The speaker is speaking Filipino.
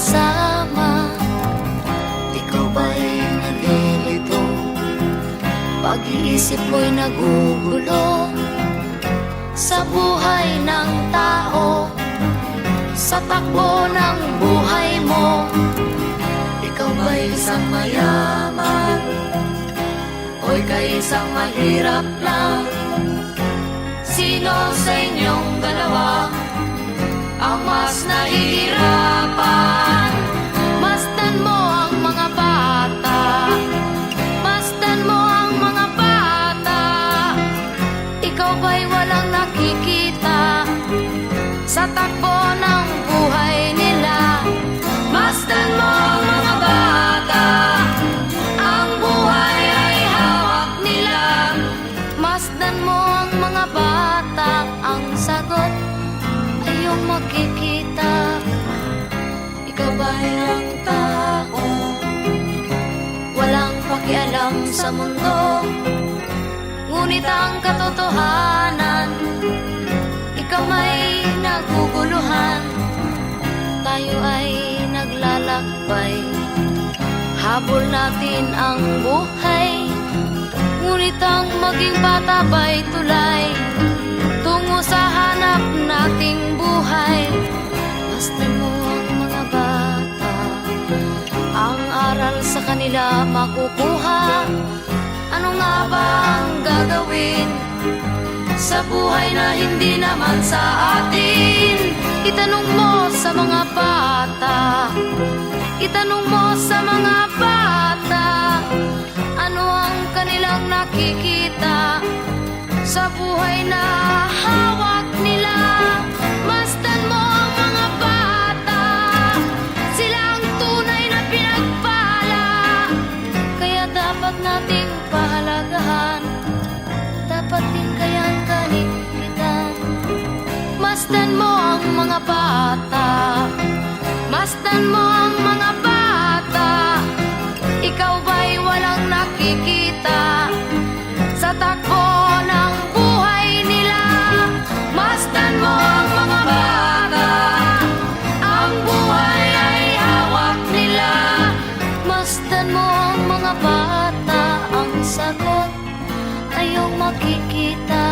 kasama. Ikaw ba'y nalilito? Pag-iisip mo'y nagugulo sa buhay ng tao, sa takbo ng buhay mo. Ikaw ba'y isang mayaman o ika'y isang mahirap lang? Sino sa inyong dalawa ang mas nahihirapan? Masdan mo ang mga bata, masdan mo ang mga bata. Ikaw ba'y walang nakikita sa takbo ng buhay nila? Masdan mo ang mga bata, ang buhay ay hawak nila. Masdan mo ang mga bata, ang sagot ay iyong makikita. Ikaw ba'y ang tao, walang pakialam sa mundo, ngunit ang katotohanan, ikaw may naguguluhan. Tayo ay naglalakbay, habol natin ang buhay, ngunit ang maging bata ba'y tulay tungo sa hanap nating buhay. Masdan mo ang mga bata, ang aral sa kanila makukuha. Ano nga ba ang gagawin sa buhay na hindi naman sa atin? Itanong mo sa mga bata, itanong mo sa mga bata, ano ang kanilang nakikita sa buhay na hawak nila. Masdan mo ang mga bata, sila ang tunay na pinagpala, kaya dapat nating pahalagahan, dapat din kayang kalipitan. Masdan mo ang mga bata, masdan mo ang mga bata. Ikaw ba'y walang nakikita sa takbo ng buhay nila? Masdan mo ang mga bata, ang buhay ay hawak nila. Masdan mo ang mga bata, ang sagot ay iyong makikita.